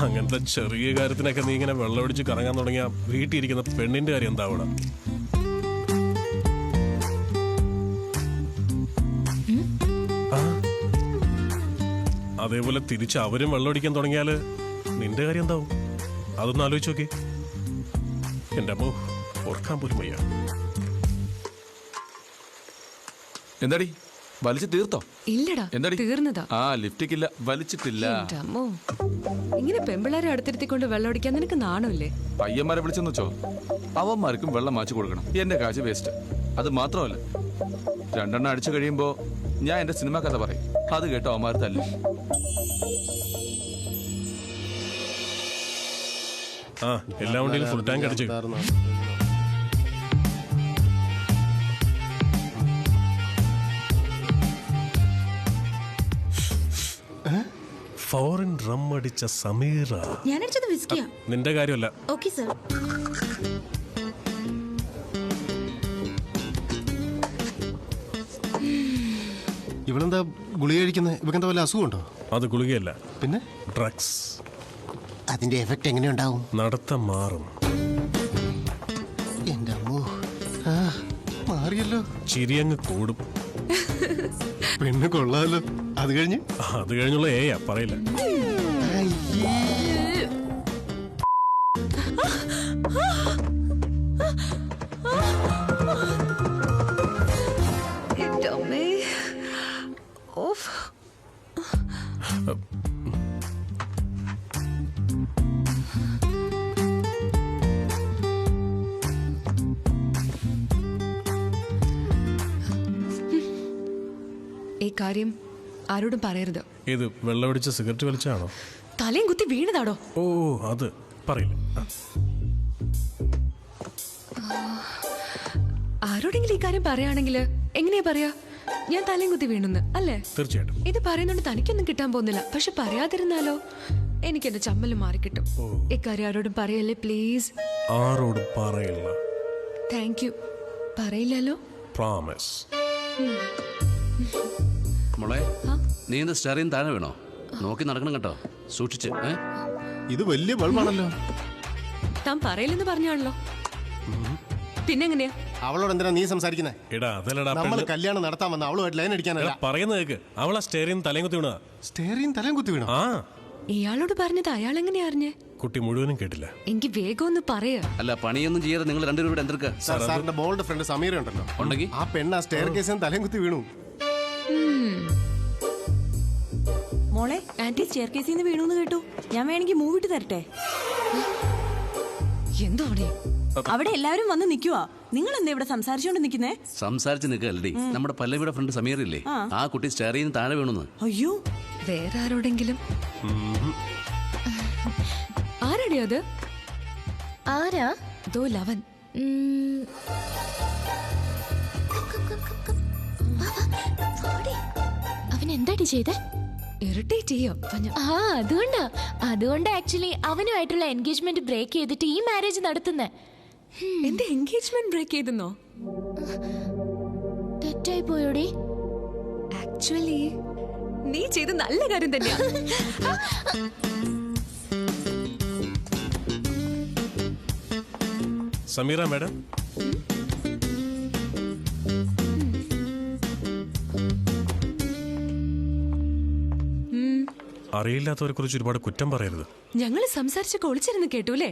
അങ്ങനത്തെ ചെറിയ കാര്യത്തിനൊക്കെ നീ ഇങ്ങനെ വെള്ളമടിച്ച് കറങ്ങാൻ തുടങ്ങിയ വീട്ടിലിരിക്കുന്ന പെണ്ണിന്റെ കാര്യം എന്താവണം? അതേപോലെ തിരിച്ച് അവരും വെള്ളമടിക്കാൻ തുടങ്ങിയാല് നിന്റെ കാര്യം എന്താവും? അതൊന്ന് ആലോചിച്ച് നോക്കി. എന്റെ അമ്മ ഓർക്കാൻ പോലും വയ്യ. എന്താടി വലിച്ചു തീർത്തോ? ഇല്ലടാ, എന്താടി തീർന്നതാ. ലിഫ്റ്റിക്ക് ഇല്ല, വലിച്ചിട്ടില്ല. ഇങ്ങനെ പെമ്പിള്ളാരെ അടുത്തിരുത്തിക്കൊണ്ട് വെള്ളമടിക്കാൻ നിനക്ക് നാണമില്ലേ? പയ്യന്മാരെ വിളിച്ചെന്ന് വെച്ചോ, അവന്മാർക്കും വെള്ളം മാച്ചു കൊടുക്കണം. എന്റെ കാശ് വേസ്റ്റ്. അത് മാത്രമല്ല, 2 എണ്ണം അടിച്ചു കഴിയുമ്പോ ഞാൻ എന്റെ സിനിമ കഥ പറയും. അത് കേട്ടോ അവന്മാർ തല്ലി. എല്ലാ വണ്ടിയിലും ഫുൾ ടാങ്ക് അടിച്ചു. ഫോറിൻ റം അടിച്ച സമീറ. ഞാൻ അടിച്ചത് വിസ്കിയാ. നിന്റെ കാര്യമല്ല. Okay sir. ഇവളെന്താ ഗുളിക കഴിക്കുന്നത്? ഇവക്കെന്താ വല്ല അസുഖമുണ്ടോ? അത് ഗുളികയല്ല, പിന്നെ ഡ്രഗ്സ്. അതിന്റെ എഫക്ട് എങ്ങനെയുണ്ടാവും? നടത്തം മാറും. എന്റെ അമ്മോ, മാറിയല്ലോ. ചിരിയങ്ങ് കൂടും. പെണ്ണ് കൊള്ളാലോ. അത് കഴിഞ്ഞുള്ള ഏയാ പറയില്ല. ഈ കാര്യം ആരോടും പറയരുത്. ഇത് വെള്ളമടിച്ച സിഗരറ്റ് വലിച്ചാണോ? തലയും കുത്തി വീണതാടോ? ഓ, അത് പറയില്ല. ആരോടെങ്കിലും ഈ കാര്യം പറയാണെങ്കിൽ എങ്ങനെയാ പറയാ? ഞാൻ തലയും കുത്തി വീണെന്ന് അല്ലേ? തീർച്ചയായിട്ടും. ഇത് പറയുന്നോണ്ട് തനിക്കൊന്നും കിട്ടാൻ പോകുന്നില്ല. പക്ഷെ പറയാതിരുന്നാലോ എനിക്ക് എന്റെ ചമ്മല് മാറിക്കിട്ടും. ഇക്കാര്യം ആരോടും പറയല്ലേ പ്ലീസ്. ആരോടും പറയില്ല. Thank you. പറയില്ലല്ലോ. പ്രോമിസ്. മോളെ, നീ എന്ത് സ്റ്റെറിൻ താഴെ വീണോ? നോക്കി നടക്കണം കേട്ടോ, സൂക്ഷിച്ച്. ഇത് വലിയ ബൾബാണല്ലോ. താൻ പറയില്ലെന്ന് പറഞ്ഞാണല്ലോ, പിന്നെങ്ങനെയാ? അവളോട് എന്തിനാ നീ സംസാരിക്കുന്നത്? നമ്മൾ കല്യാണം നടത്താൻ വന്ന അവളുമായിട്ട് ലൈൻ അടിക്കാനല്ല പറയുന്നത് കേക്ക്. അവളാ സ്റ്റെറിൻ തലയും കുത്തി വീണ. സ്റ്റെറിൻ തലയും കുത്തി വീണോ? ഇയാളോട് പറഞ്ഞത് അയാൾ എങ്ങനെയാ അറിഞ്ഞേ? കുട്ടി മുഴുവനും കേട്ടില്ല. എനിക്ക് വേഗം ഒന്ന് പറയാ. അല്ല, പണിയൊന്നും ചെയ്യാതെ നിങ്ങൾ രണ്ടുപേരും ഇവിടെ എന്തെടുക്ക? സാറിന്റെ ബോൾഡ് ഫ്രണ്ട് സമീറ ഉണ്ടല്ലോ, ഉണ്ടെങ്കിൽ ആ പെണ്ണ് ആ സ്റ്റെയർ കേസിൽ തലയും കുത്തി വീണു. മോളെ, ആന്റി സ്റ്റെയർ കേസിൽ നിന്ന് വീണു കേട്ടു. ഞാൻ വേണമെങ്കിൽ മൂവിട്ട് തരട്ടെ? എന്തോ അവിടെ എല്ലാവരും വന്ന് നിക്കുവാ. നിങ്ങൾ എന്താ ഇവിടെ സംസാരിച്ചോണ്ട് നിക്കുന്നേ? സംസാരിച്ച് നിൽക്കല്ലേ. നമ്മുടെ പല്ലവിയുടെ ഫ്രണ്ട് സമീറില്ലേ, ആ കുട്ടി സ്റ്റെയറിൽ നിന്ന് താഴെ വീണു. അയ്യോ, വേറെ ആരോടെങ്കിലും? ആരാടി അത്? ആരാ? ദോ ലവൻ. അവൻ എന്താടി ചെയ്തേ? ഇറിറ്റേറ്റ് ചെയ്യോ? അതുകൊണ്ട് ആക്ച്വലി അവനുമായിട്ടുള്ള എൻഗേജ്മെന്റ് ബ്രേക്ക് ചെയ്തിട്ട് ഈ മാരേജ് നടത്തുന്നേ. എന്റെ എൻഗേജ്മെന്റ് ബ്രേക്ക് ചെയ്തെന്നോ? തെറ്റായി പോയോടി. ആക്ച്വലി നീ ചെയ്ത നല്ല കാര്യം തന്നെയാ. സമീറ മാഡം, അറിയില്ലാത്തവരെ കുറിച്ച് ഒരുപാട് കുറ്റം പറയരുത്. ഞങ്ങള് സംസാരിച്ചൊക്കെ ഒളിച്ചിരുന്ന് കേട്ടൂല്ലേ?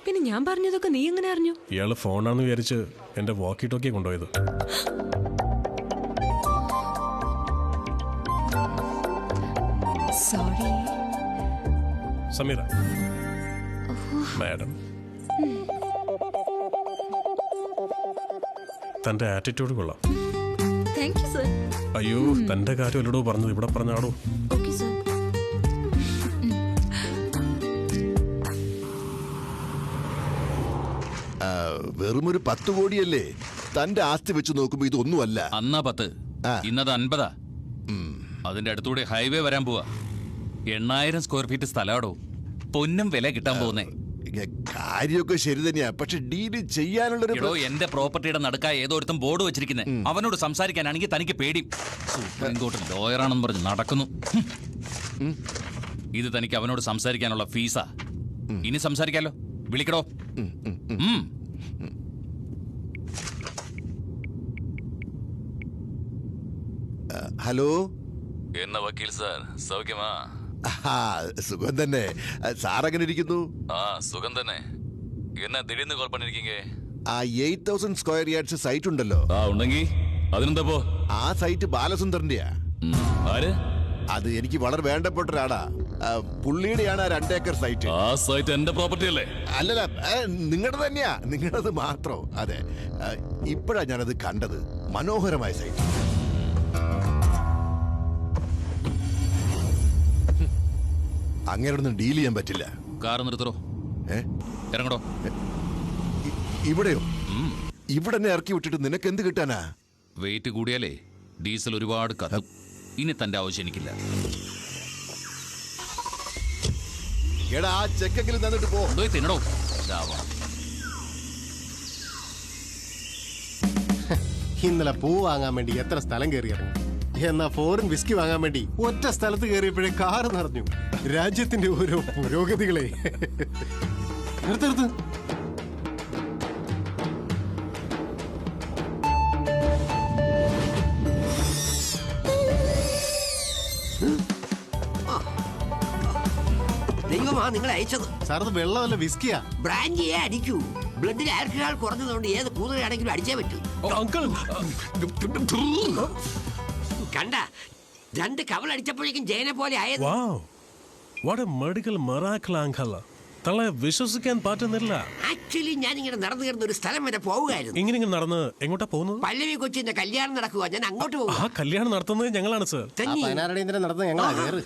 പിന്നെ ഞാൻ പറഞ്ഞതൊക്കെ നീ എങ്ങനെ അറിഞ്ഞു? ഇയാള് ഫോണാന്ന് വിചാരിച്ച് എന്റെ വാക്കി ടോക്കിയെ കൊണ്ടുപോയത്. Sorry Sameera madam. തന്റെ ആറ്റിറ്റ്യൂഡ് കൊള്ളാം. Thank you sir. അയ്യോ, തന്റെ കാര്യം അല്ലടോ പറഞ്ഞത്, ഇവിടെ പറഞ്ഞാടോ. Okay sir. വെറുമൊരു 10 കോടിയല്ലേ? തന്റെ ആസ്തി വെച്ച് നോക്കുമ്പോ ഇതൊന്നുമല്ല. അന്നാ 10, ഇന്നത് 50. അതിന്റെ അടുത്തൂടെ ഹൈവേ വരാൻ പോവാ. 8000 സ്ക്വയർ ഫീറ്റ് സ്ഥലമാടോ. പൊന്നും വില കിട്ടാൻ പോകുന്നേ. കാര്യമൊക്കെ ശരി തന്നെയാ, പക്ഷെ ഡീല് ചെയ്യാനുള്ളൊരു എന്റെ പ്രോപ്പർട്ടിയുടെ നടുക്കാ ഏതോ ഒരുത്തം ബോർഡ് വെച്ചിരിക്കുന്നത്. അവനോട് സംസാരിക്കാനാണെങ്കിൽ തനിക്ക് പേടി. സുപ്രീം കോർട്ട് ലോയറാണെന്ന് പറഞ്ഞ് നടക്കുന്നു. ഇത് തനിക്ക് അവനോട് സംസാരിക്കാനുള്ള ഫീസാ. ഇനി സംസാരിക്കാലോ, വിളിക്കടോ. ഹലോ. എന്നാ വക്കീൽ സാർ, സൗഖ്യമാ? സുഖം തന്നെ. സാറെങ്ങനെ ഇരിക്കുന്നു? സുഖം തന്നെ. എന്നാ ദിടീർന്ന് കോൾ പണിരിക്കീങ്ക? 8000 സ്ക്വയർ യാർഡ്സ് സൈറ്റ് ഉണ്ടല്ലോ. ഉണ്ടെങ്കി അതിനെന്താപ്പോ? ആ സൈറ്റ് ബാലസുന്ദറിന്റെയാ. ആര്? അത് എനിക്ക് വളരെ വേണ്ടപ്പെട്ട ഒരാടാ. പുള്ളിയുടെയാണ് ആ 2 ഏക്കർ സൈറ്റ്. ആ സൈറ്റ് എന്റെ പ്രോപ്പർട്ടി അല്ലേ? അല്ലല്ല, നിങ്ങളുടെ തന്നെയാ. നിങ്ങളത് മാത്രം. അതെ, ഇപ്പോഴാ ഞാനത് കണ്ടത്. മനോഹരമായ സൈറ്റ്. അങ്ങനെയൊന്നും ഡീൽ ചെയ്യാൻ പറ്റില്ല. കാർ നിർത്തറോ? ഇറങ്ങടോ. ഇവിടെയോ? ഇവിടെ തന്നെ ഇറക്കി വിട്ടിട്ട് നിനക്ക് എന്ത് കിട്ടാനാ? വെയിറ്റ് കൂടിയാലേ ഡീസൽ ഒരുപാട് കത്തും. ഇനി തന്റെ ആവശ്യം എനിക്കില്ല. എടാ, ആ ചെക്കെങ്കിലും തന്നിട്ട് പോ. തിന്നടോ. ഇന്നലെ പൂ വാങ്ങാൻ വേണ്ടി എത്ര സ്ഥലം കയറി ഇറങ്ങി. എന്നാ ഫോറിൻ വിസ്കി വാങ്ങാൻ വേണ്ടി ഒറ്റ സ്ഥലത്ത് കയറിയപ്പോഴേ കാറ് നിറഞ്ഞു. രാജ്യത്തിന്റെ ഓരോ പുരോഗതികളെ. നിർത്ത്. ദൈവമാ നിങ്ങളെ അയച്ചത്. സാർ, അത് വെള്ളമല്ല, വിസ്കിയാ. ബ്രാൻഡിയെ അടിക്കൂ. ബ്ലഡിൽ ആൽക്കഹോൾ കുറഞ്ഞതുകൊണ്ട് ഏത് കൂതറയാണെങ്കിലും അടിച്ചേ പറ്റൂ. കണ്ട, 2 കവൾ അടിച്ചപ്പോഴേക്കും ജയനെ പോലെ ആയത്. വിശ്വസിക്കാൻ പറ്റുന്നില്ല. ആക്ച്വലി ഞാൻ ഇങ്ങനെ നടന്നു കയറുന്ന ഒരു സ്ഥലം വരെ പോവുകയായിരുന്നു. ഇങ്ങനെ നടന്ന് എങ്ങോട്ടാ പോകുന്നത്? പല്ലവി കൊച്ചിന്റെ കല്യാണം നടക്കുക. ഞാൻ അങ്ങോട്ട് പോകും. ആ കല്യാണം നടത്തുന്നത് ഞങ്ങളാണ് സർ. 16 നടത്തുന്നത് ഞങ്ങളാ. കയറ്.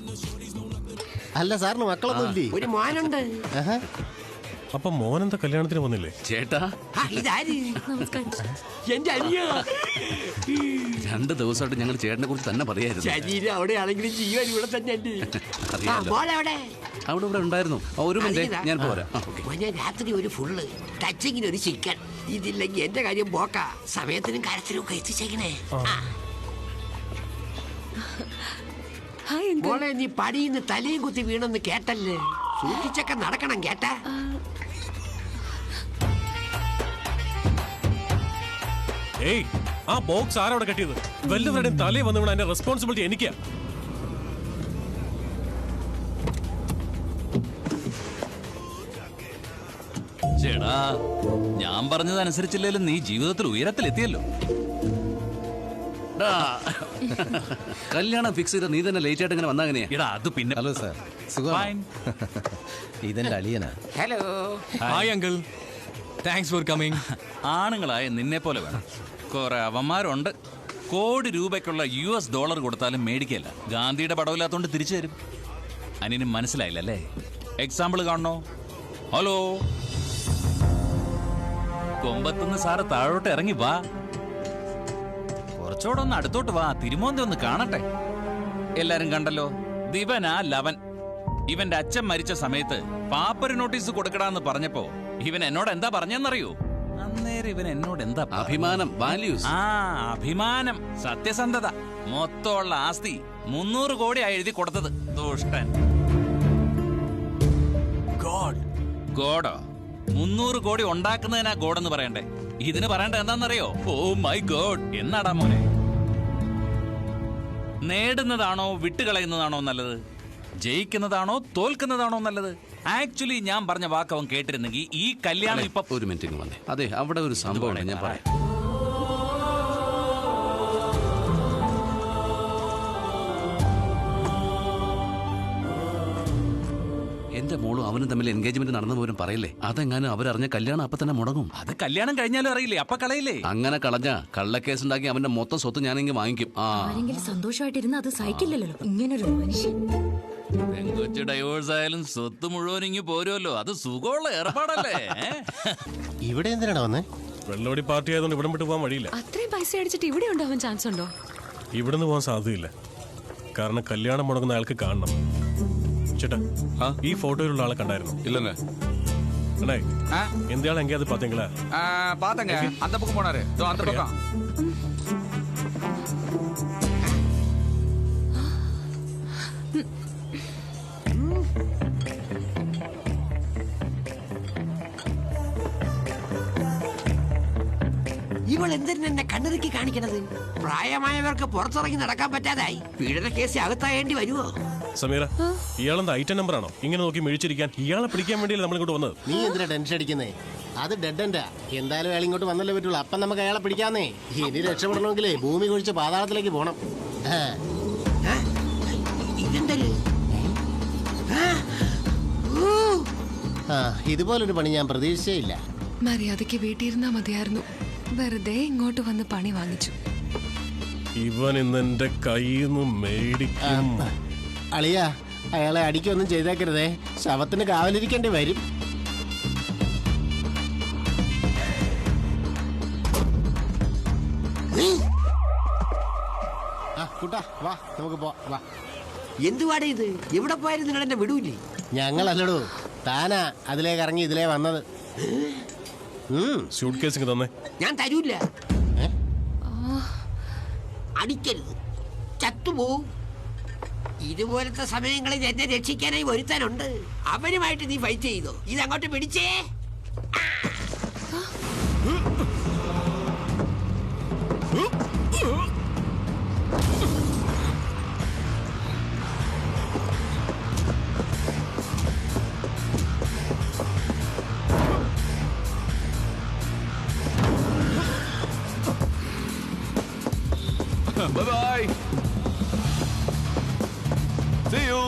അല്ല, സാറിന് മക്കളൊന്നും ഇല്ലേ? ഒരു മോനുണ്ട്. അപ്പൊ മോനെന്താ കല്യാണത്തിന് വന്നില്ലേ? ചേട്ടാ, ഇതാര്? എന്റെ അനിയ. 2 ദിവസമായിട്ട് ഞങ്ങൾ ചേട്ടനെ കുറിച്ച് തന്നെ പറയായിരുന്നു. ശരീരം അവിടെ ആണെങ്കിലും ജീവൻ ഇവിടെ തന്നെ ഉണ്ട്. അവിടെ ഉണ്ടായിരുന്നു. ഒരു മിനിറ്റ്, ഞാൻ പോരാ. രാത്രി ഒരു ഫുള്ള്, ടച്ചിങ്ങിന് ഒരു ചിക്കൻ. ഇതില്ലെങ്കിൽ എന്റെ കാര്യം പോക്കാ. സമയത്തിനും കാര്യത്തിനും ഒക്കെ എത്തിച്ചേക്കണേ. മോളെ, നീ പടിയിന്ന് തലയും കുത്തി വീണെന്ന് കേട്ടല്ലേ? സൂക്ഷിച്ചൊക്കെ നടക്കണം കേട്ടാ. ഏയ്, ആ ബോക്സ് ആരവിടെ കെട്ടിയത്? വല്ലവരുടെയും തലയിൽ വന്നു വീണ അതിന്റെ റെസ്പോൺസിബിലിറ്റി എനിക്കാ. ചേടാ, ഞാൻ പറഞ്ഞതനുസരിച്ചില്ലേലും നീ ജീവിതത്തിൽ ഉയരത്തിലെത്തിയല്ലോ. കല്യാണം ഫിക്സ് ചെയ്ത നീ തന്നെ ലേറ്റ് ആയിട്ട് ഇങ്ങനെ വന്നാ എങ്ങനെയാ? എടാ, അത് പിന്നെ. ഹലോ സാർ, ഇതെന്റെ അളിയനാ. Hello. Hi uncle, thanks for coming. ആണുങ്ങളായ നിന്നെ പോലെ വേണം. കുറെ അവന്മാരുണ്ട്. കോടി രൂപയ്ക്കുള്ള US ഡോളർ കൊടുത്താലും മേടിക്കല്ല. ഗാന്ധിയുടെ പടവില്ലാത്തോണ്ട് തിരിച്ചു തരും. അനിന് മനസ്സിലായില്ലല്ലേ? എക്സാമ്പിൾ കാണണോ? ഹലോ, കൊമ്പത്തുനിന്ന് സാറ് താഴോട്ട് ഇറങ്ങി വാ. കുറച്ചുകൂടെ ഒന്ന് അടുത്തോട്ട് വാ. തിരുമോന്തി ഒന്ന് കാണട്ടെ. എല്ലാരും കണ്ടല്ലോ, ദിവനാ ലവൻ. ഇവന്റെ അച്ഛൻ മരിച്ച സമയത്ത് പാപ്പര് നോട്ടീസ് കൊടുക്കടാന്ന് പറഞ്ഞപ്പോ ഇവൻ എന്നോട് എന്താ പറഞ്ഞെന്നറിയോ? അന്നേരം ഇവൻ എന്നോട് എന്താ? അഭിമാനം, വാല്യൂസ്. അഭിമാനം, സത്യസന്ധത. മൊത്തമുള്ള ആസ്തി 300 കോടി എഴുതി കൊടുത്തത്. ദുഷ്ടൻ. ഗോഡോ? 300 കോടി ഉണ്ടാക്കുന്നതിനാ ഗോഡെന്ന് പറയണ്ടേ? ഇതിന് പറയണ്ട എന്താണെന്നറിയോ? ഓ മൈ ഗോഡ് എന്നാടാ മോനെ. നേടുന്നതാണോ വിട്ടുകളയുന്നതാണോ നല്ലത്? ജയിക്കുന്നതാണോ തോൽക്കുന്നതാണോ നല്ലത്? ആക്ച്വലി ഞാൻ പറഞ്ഞ വാക്ക് അവൻ കേട്ടിരുന്നെങ്കിൽ ഈ കല്യാണം ഇപ്പൊ. ഒരു മിനിറ്റ് വന്നേ. അതെ, അവിടെ ഒരു സംഭവം ഞാൻ പറയാം. എന്റെ മോളും അവനും തമ്മിൽ എൻഗേജ്മെന്റ് നടന്നു പോലും പറയില്ലേ? അതെങ്ങാനും അവരറിഞ്ഞ കല്യാണം അപ്പൊ തന്നെ മുടങ്ങും. അത് കല്യാണം കഴിഞ്ഞാലും അറിയില്ലേ? അപ്പൊ കളയില്ലേ? അങ്ങനെ കളഞ്ഞ കള്ളക്കേസ് ഉണ്ടാക്കി അവന്റെ മൊത്തം സ്വത്ത് ഞാനെങ്കിൽ വാങ്ങിക്കും. ആരെങ്കിലും സന്തോഷമായിട്ടിരുന്ന അത് സഹിക്കില്ലല്ലോ ഇങ്ങനൊരു മനുഷ്യൻ. പെങ്കൊച്ചു ഡൈവോഴ്സ് ആയാലും സ്വത്ത് മുഴുവൻ ഇങ്ങ് പോരുമല്ലോ. അത് സുഖമുള്ള ഏർപ്പാടല്ലേ? ഇവിടെ എന്തിനാണ് വന്നേ? വെള്ളോടി പാർട്ടി ആയതുകൊണ്ട് ഇവിടെ വിട്ട് പോകാൻ വഴിയില്ല. അത്രയും പൈസ അടിച്ചിട്ട് ഇവിടെ ഉണ്ടാവാൻ ചാൻസ് ഉണ്ടോ? ഇവിടുന്ന് പോകാൻ സാധ്യതയില്ല. കാരണം കല്യാണം മുടങ്ങുന്ന അയാൾക്ക് കാണണം. ചേട്ടാ, ഈ ഫോട്ടോയിലുള്ള ആളെ കണ്ടായിരുന്നു? இல்லங்க. அண்ணே, இந்த ஆள் எங்கேயாவது பாத்தீங்களா? பாத்தங்க. அந்த பக்கம் போனாரு. அந்த பக்கம். ഇവൾ എന്തിനു എന്നെ കണ്ണിറുക്കി കാണിക്കണത്? പ്രായമായവർക്ക് പുറത്തിറങ്ങി നടക്കാൻ പറ്റാതായി. പീഡന കേസ് അകത്തായേണ്ടി വരുമോ? സമീറ, ഇയാളെന്താ ഐറ്റം നമ്പർ ആണോ ഇങ്ങനെ നോക്കി മിഴിച്ചിരിക്കാൻ? ഇയാളെ പിടിക്കാൻ വേണ്ടിയല്ലേ നമ്മളിങ്ങോട്ട് വന്നത്? നീ എന്തിനാ ടെൻഷൻ അടിക്കുന്നേ? അത് ഡെഡ് എൻഡാ. എന്തായാലും അയാൾ ഇങ്ങോട്ട് വന്നല്ലേ പറ്റുള്ളൂ. അപ്പം നമുക്ക് അയാളെ പിടിക്കാന്നേ. ഇനി രക്ഷപ്പെടണമെങ്കിലേ ഭൂമി കുഴിച്ച് പാതാളത്തിലേക്ക് പോണം. ഇതെന്തല്ലേ? ഇതുപോലൊരു പണി ഞാൻ പ്രതീക്ഷിച്ചേയില്ല. മര്യാദയ്ക്ക് വീട്ടിലിരുന്നാ മതിയായിരുന്നു. വെറുതെ ഇങ്ങോട്ട് വന്ന് പണി വാങ്ങിച്ചു. ഇവൻ ഇന്ന് എന്റെ കയ്യിൽ നിന്ന് മേടിക്കും. അളിയ, അയാളെ അടിക്കൊന്നും ചെയ്തേക്കരുതേ. ശവത്തിന് കാവലിരിക്കേണ്ടി വരും. കുട്ടാ വാ, നമുക്ക് വാ. എന്തുവാടേ ഇത്? എവിടെ പോയാലും നിങ്ങൾ എന്നെ വിടൂലേ? ഞങ്ങളല്ലടോ, താനാ അതിലേക്ക് ഇറങ്ങി ഇതിലേ വന്നത്. സ്യൂട്ട് കേസ് തന്നെ. ഞാൻ തരൂല്ല. അടിക്കരുത്, ചത്തുപോവും. ഇതുപോലത്തെ സമയങ്ങളിൽ എന്നെ രക്ഷിക്കാനായി ഒരുത്താനുണ്ട്. അവനുമായിട്ട് നീ ഫൈറ്റ് ചെയ്തോ. ഇതങ്ങോട്ട് പിടിച്ചേ. Bye-bye. See you.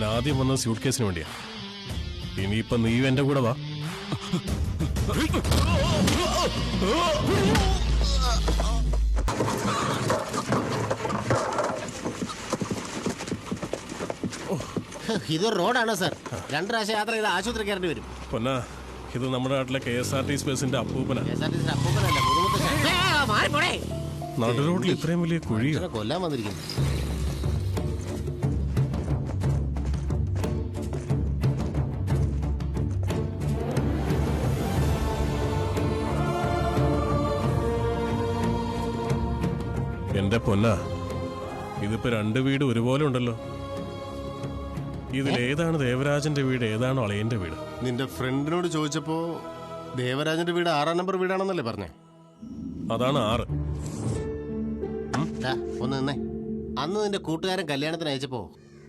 ഞാൻ ആദ്യം വന്ന സ്യൂട്ട് കേസിന് വേണ്ടിയാ. ഇനിയിപ്പൊ നീ എന്റെ കൂടെ വാ. ഇതൊരു റോഡാണോ സാർ? 2 പ്രാവശ്യം യാത്ര ചെയ്ത് ആശുപത്രി കയറേണ്ടി വരും. പൊന്നാ, ഇത് നമ്മുടെ നാട്ടിലെ KSRTC ബസിന്റെ അപ്പൂപ്പനാ. നടു റോഡിൽ ഇത്രയും വലിയ കുഴിയാ. കൊല്ലാൻ വന്നിരിക്കുന്നു. എന്റെ പൊന്നാ, ഇതിപ്പോ 2 വീട് ഒരുപോലെ ഉണ്ടല്ലോ. ഇതിലേതാണ് ദേവരാജന്റെ വീട്, ഏതാണ് അളയന്റെ വീട്? നിന്റെ ഫ്രണ്ടിനോട് ചോദിച്ചപ്പോ ദേവരാജന്റെ വീട് 6-ാം നമ്പർ വീടാണെന്നല്ലേ പറഞ്ഞേ? അതാണ് 6. ഒന്ന് നിന്നേ. അന്ന് നിന്റെ കൂട്ടുകാരൻ കല്യാണത്തിന് അയച്ചപ്പോ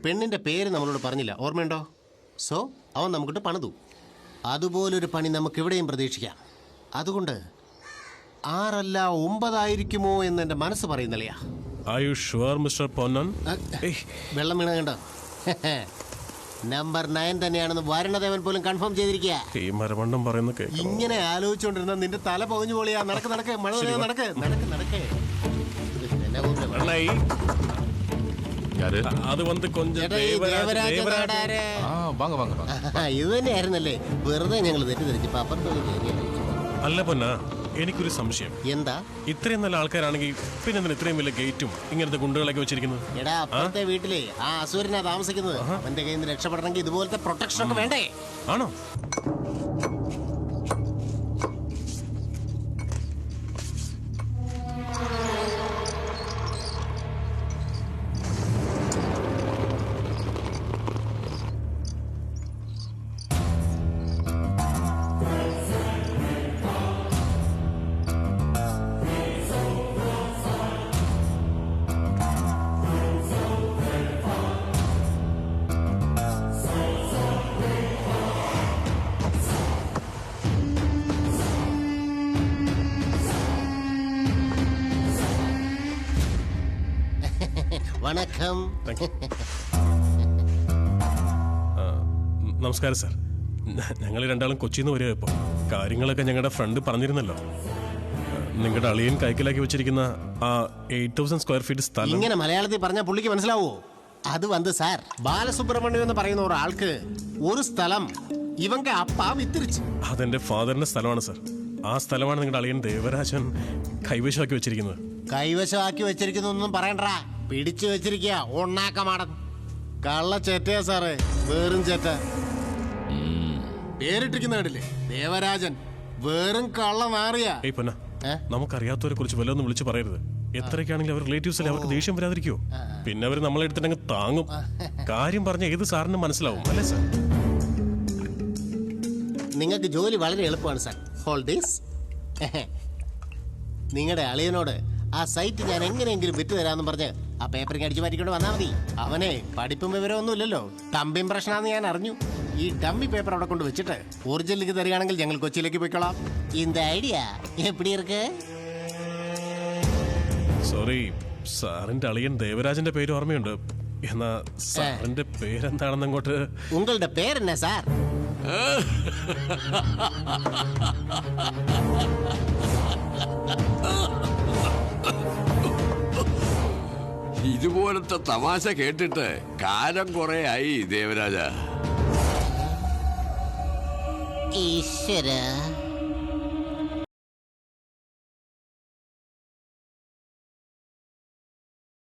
പെണ്ണിന്റെ പേര് നമ്മളോട് പറഞ്ഞില്ല, ഓർമ്മയുണ്ടോ? സോ അവൻ നമുക്കിട്ട് പണിതു. അതുപോലൊരു പണി നമുക്ക് ഇവിടെയും പ്രതീക്ഷിക്കാം. അതുകൊണ്ട് 6 അല്ല 9 ആയിരിക്കുമോ എന്ന് എന്റെ മനസ്സ് പറയുന്നില്ലയാ. വെള്ളം വീണ കണ്ടോ? നമ്പർ 9 തന്നെയാണെന്ന് വരുണദേവൻ പോലും കൺഫേം ചെയ്തിരിക്കുക. ഇങ്ങനെ ആലോചിച്ചോണ്ടിരുന്ന നിന്റെ തല പൊകഞ്ഞു പോളിയാ. നടക്ക് നടക്ക് മഴ നടക്ക് നടക്ക് നടക്ക്. ഇത് തന്നെയായിരുന്നല്ലേ? വെറുതെ ഞങ്ങൾ തെറ്റിദ്ധരിച്ചപ്പോ അപ്പുറത്തോട് കയറിയ. അല്ല പൊന്നാ, എനിക്കൊരു സംശയം. എന്താ? ഇത്രയും നല്ല ആൾക്കാരാണെങ്കിൽ പിന്നെ ഇത്രയും വലിയ ഗേറ്റും ഇങ്ങനത്തെ ഗുണ്ടുകളൊക്കെ വെച്ചിരിക്കുന്നത്? എടാ, അപ്പുറത്തെ വീട്ടിലെ ആ അസുരനാ താമസിക്കുന്നത്. അവന്റെ കയ്യിൽ നിന്ന് രക്ഷപ്പെടണമെങ്കിൽ ഇതുപോലത്തെ പ്രൊട്ടക്ഷൻ ഒക്കെ വേണ്ടേ? ആണോ? വണക്കം. നമസ്കാരം സാർ. ഞങ്ങൾ രണ്ടാളും കൊച്ചിയിൽ നിന്ന് വരിക. ഇപ്പോൾ കാര്യങ്ങളൊക്കെ ഞങ്ങളുടെ ഫ്രണ്ട് പറഞ്ഞിരുന്നല്ലോ. നിങ്ങളുടെ അളിയൻ കൈക്കലാക്കി വെച്ചിരിക്കുന്ന ആ 8000 സ്ക്വയർ ഫീറ്റ് സ്ഥലം. ഇങ്ങനെ മലയാളത്തിൽ പറഞ്ഞാൽ പുള്ളിക്ക് മനസ്സിലാവോ? അത് വന്ന് സാർ, ബാലസുബ്രഹ്മണ്യം എന്ന് പറയുന്ന ഒരാൾക്ക് ഒരു സ്ഥലം ഇവങ്ക അപ്പ വിത്തിരിച്ചു. അതെന്റെ ഫാദറിന്റെ സ്ഥലമാണ് സാർ. ആ സ്ഥലമാണ് നിങ്ങളുടെ അളിയൻ ദേവരാജൻ കൈവശമാക്കി വെച്ചിരിക്കുന്നത്. കൈവശമാക്കി വെച്ചിരിക്കുന്നൊന്നും പറയണ്ടാ, പിടിച്ചു വെച്ചിരിക്കുക. ഒണ്ണാക്കമാടൻ കള്ളച്ചേറ്റയാ സാറേ, വേറും ചേറ്റ. പേരിട്ടിരിക്കുന്ന കേട്ടില്ലേ? ദേവരാജൻ. വേറും കള്ള മാറിയ. നമുക്കറിയാത്തവരെ കുറിച്ച് വല്ലതൊന്നും വിളിച്ചു പറയരുത്. എത്രയൊക്കെയാണെങ്കിലും അവർ റിലേറ്റീവ്സ് അല്ലേ, അവർക്ക് ദേഷ്യം വരാതിരിക്കുവോ? പിന്നെ അവർ നമ്മളെ എടുത്തിട്ടങ്ങ് താങ്ങും. കാര്യം പറഞ്ഞ ഏത് സാറിനും മനസ്സിലാവും അല്ലേ സാർ? നിങ്ങൾക്ക് ജോലി വളരെ എളുപ്പമാണ് സാർ. Hold this. നിങ്ങളുടെ അളിയനോട് ആ സൈറ്റ് ഞാൻ എങ്ങനെയെങ്കിലും വിറ്റ് തരാമെന്ന് പറഞ്ഞ് ആ പേപ്പറിങ് അടിച്ചു മാറ്റിക്കൊണ്ട് വന്നാൽ മതി. അവനെ പഠിപ്പും വിവരമൊന്നും ഇല്ലല്ലോ, ഡംബ് ഇംപ്രഷനാന്ന് ഞാൻ അറിഞ്ഞു. ഈ ഡമ്മി പേപ്പർ അവിടെ കൊണ്ട് വെച്ചിട്ട് ഒറിജിനലിക്ക് തരികയാണെങ്കിൽ ഞങ്ങൾ കൊച്ചിയിലേക്ക് പോയിക്കോളാം. இந்த ഐഡിയ എപ്പിടി ഇருக்கு? സോറി, സാറിന്റെ അളിയൻ ദേവരാജന്റെ പേര് ഓർമ്മയുണ്ട്. എന്നാ സാറിന്റെ പേരെന്താണെന്ന് അങ്ങോട്ട്? ഉങ്ങളുടെ പേരെന്നാ സാർ? ഇതുപോലത്തെ തമാശ കേട്ടിട്ട് കാലം കുറെ ആയി ദേവരാജ. ഈശ്വര.